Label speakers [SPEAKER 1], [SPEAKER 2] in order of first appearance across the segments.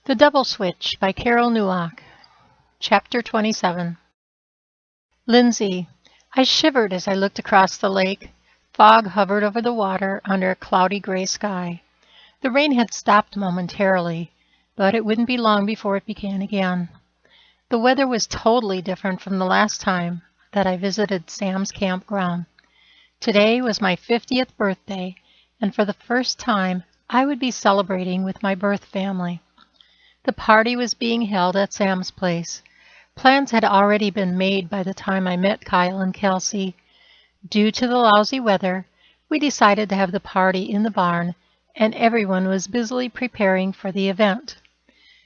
[SPEAKER 1] The Double Switch by Carole Neuok. Chapter 27. Lindsay. I shivered as I looked across the lake. Fog hovered over the water under a cloudy gray sky. The rain had stopped momentarily, but it wouldn't be long before it began again. The weather was totally different from the last time that I visited Sam's campground. Today was my 50th birthday, and for the first time I would be celebrating with my birth family. The party was being held at Sam's place. Plans had already been made by the time I met Kyle and Kelsey. Due to the lousy weather, we decided to have the party in the barn, and everyone was busily preparing for the event.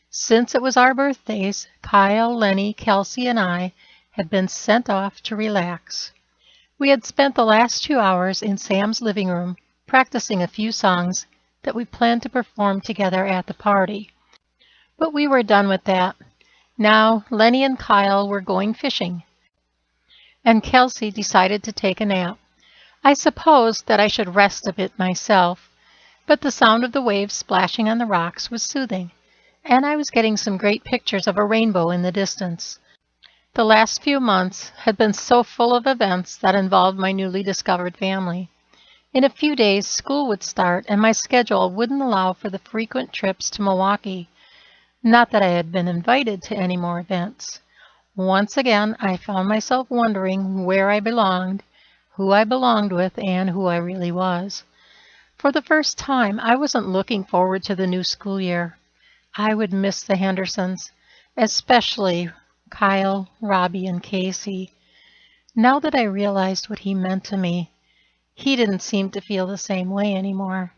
[SPEAKER 1] Since it was our birthdays, Kyle, Lenny, Kelsey, and I had been sent off to relax. We had spent the last 2 hours in Sam's living room practicing a few songs that we planned to perform together at the party. But we were done with that. Now Lenny and Kyle were going fishing, and Kelsey decided to take a nap. I supposed that I should rest a bit myself, but the sound of the waves splashing on the rocks was soothing, and I was getting some great pictures of a rainbow in the distance. The last few months had been so full of events that involved my newly discovered family. In a few days, school would start, and my schedule wouldn't allow for the frequent trips to Milwaukee. Not that I had been invited to any more events. Once again, I found myself wondering where I belonged, who I belonged with, and who I really was. For the first time, I wasn't looking forward to the new school year. I would miss the Hendersons, especially Kyle, Robbie, and Casey. Now that I realized what he meant to me, he didn't seem to feel the same way anymore,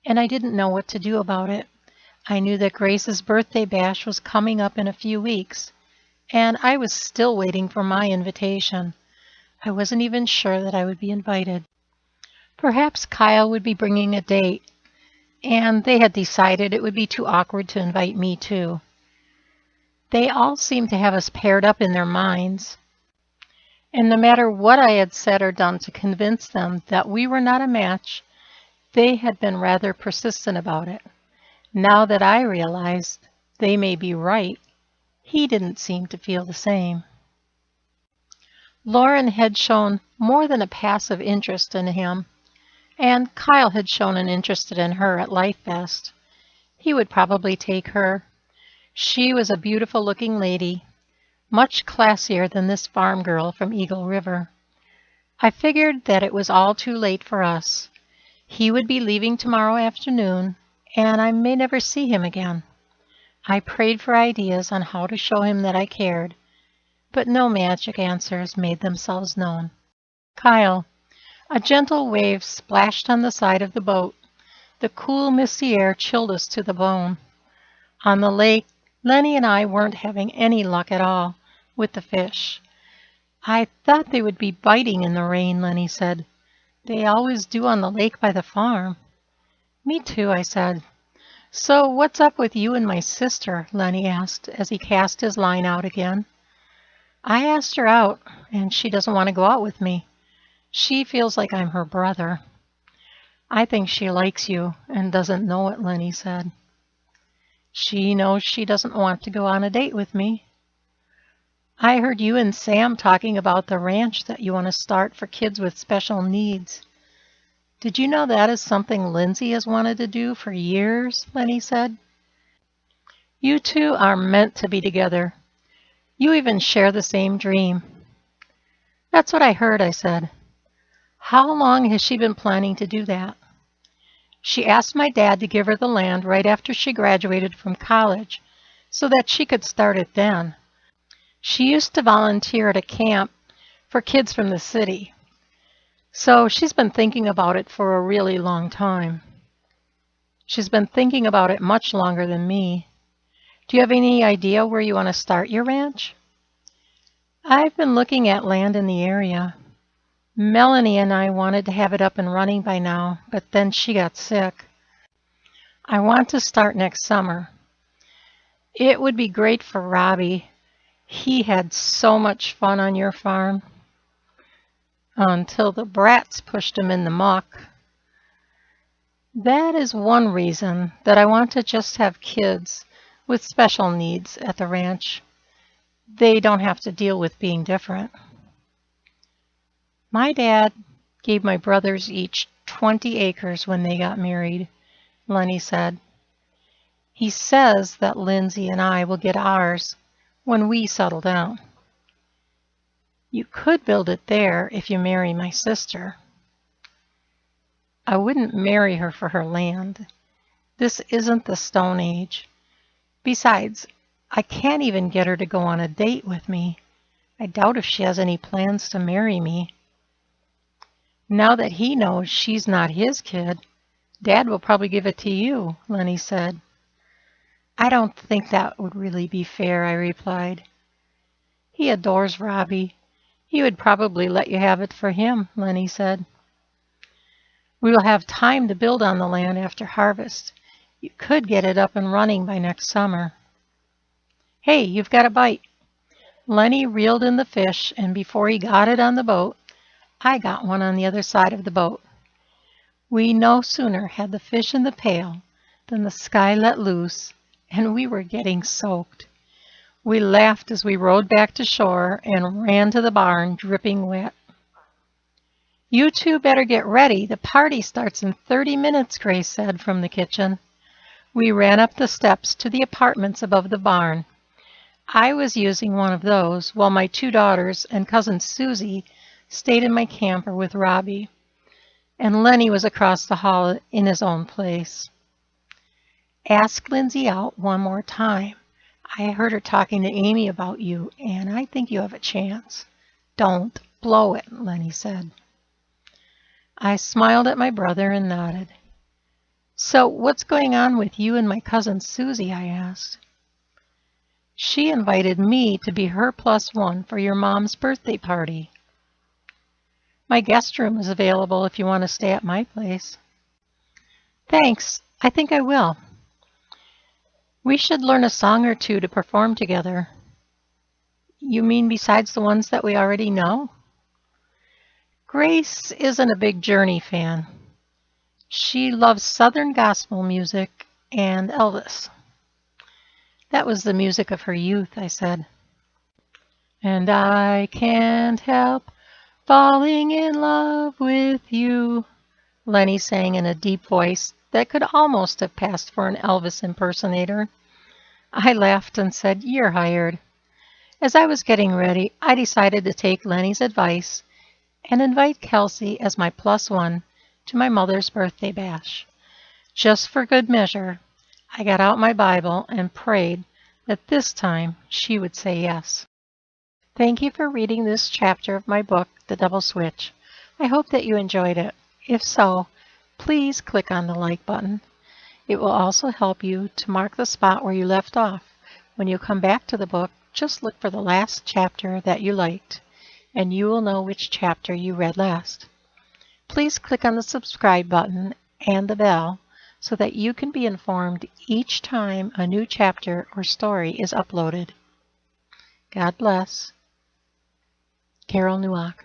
[SPEAKER 1] and I didn't know what to do about it. I knew that Grace's birthday bash was coming up in a few weeks, and I was still waiting for my invitation. I wasn't even sure that I would be invited. Perhaps Kyle would be bringing a date, and they had decided it would be too awkward to invite me too. They all seemed to have us paired up in their minds, and no matter what I had said or done to convince them that we were not a match, they had been rather persistent about it. Now that I realized they may be right, he didn't seem to feel the same. Lauren had shown more than a passive interest in him, and Kyle had shown an interest in her at Life Fest. He would probably take her. She was a beautiful-looking lady, much classier than this farm girl from Eagle River. I figured that it was all too late for us. He would be leaving tomorrow afternoon, and I may never see him again. I prayed for ideas on how to show him that I cared, but no magic answers made themselves known. Kyle. A gentle wave splashed on the side of the boat. The cool, misty air chilled us to the bone. On the lake, Lenny and I weren't having any luck at all with the fish. I thought they would be biting in the rain, Lenny said. They always do on the lake by the farm. Me too, I said. So what's up with you and my sister? Lenny asked as he cast his line out again. I asked her out, and she doesn't want to go out with me. She feels like I'm her brother. I think she likes you and doesn't know it, Lenny said. She knows she doesn't want to go on a date with me. I heard you and Sam talking about the ranch that you want to start for kids with special needs. Did you know that is something Lindsay has wanted to do for years? Lenny said. You two are meant to be together. You even share the same dream. That's what I heard, I said. How long has she been planning to do that? She asked my dad to give her the land right after she graduated from college so that she could start it then. She used to volunteer at a camp for kids from the city. So she's been thinking about it for a really long time. She's been thinking about it much longer than me. Do you have any idea where you want to start your ranch? I've been looking at land in the area. Melanie and I wanted to have it up and running by now, but then she got sick. I want to start next summer. It would be great for Robbie. He had so much fun on your farm. Until the brats pushed him in the muck. That is one reason that I want to just have kids with special needs at the ranch. They don't have to deal with being different. My dad gave my brothers each 20 acres when they got married, Lenny said. He says that Lindsay and I will get ours when we settle down. You could build it there if you marry my sister. I wouldn't marry her for her land. This isn't the Stone Age. Besides, I can't even get her to go on a date with me. I doubt if she has any plans to marry me. Now that he knows she's not his kid, Dad will probably give it to you, Lenny said. I don't think that would really be fair, I replied. He adores Robbie. He would probably let you have it for him, Lenny said. We will have time to build on the land after harvest. You could get it up and running by next summer. Hey, you've got a bite. Lenny reeled in the fish, and before he got it on the boat, I got one on the other side of the boat. We no sooner had the fish in the pail than the sky let loose, and we were getting soaked. We laughed as we rowed back to shore and ran to the barn, dripping wet. You two better get ready. The party starts in 30 minutes, Grace said from the kitchen. We ran up the steps to the apartments above the barn. I was using one of those, while my 2 daughters and cousin Susie stayed in my camper with Robbie, and Lenny was across the hall in his own place. Ask Lindsay out one more time. I heard her talking to Amy about you, and I think you have a chance. Don't blow it, Lenny said. I smiled at my brother and nodded. So what's going on with you and my cousin Susie, I asked. She invited me to be her +1 for your mom's birthday party. My guest room is available if you want to stay at my place. Thanks, I think I will. We should learn a song or two to perform together. You mean besides the ones that we already know? Grace isn't a big Journey fan. She loves Southern gospel music and Elvis. That was the music of her youth, I said. And I can't help falling in love with you, Lenny sang in a deep voice that could almost have passed for an Elvis impersonator. I laughed and said, You're hired. As I was getting ready, I decided to take Lenny's advice and invite Kelsey as my +1 to my mother's birthday bash. Just for good measure, I got out my Bible and prayed that this time she would say yes. Thank you for reading this chapter of my book, The Double Switch. I hope that you enjoyed it. If so, please click on the like button. It will also help you to mark the spot where you left off. When you come back to the book, just look for the last chapter that you liked, and you will know which chapter you read last. Please click on the subscribe button and the bell so that you can be informed each time a new chapter or story is uploaded. God bless. Carole Neuok.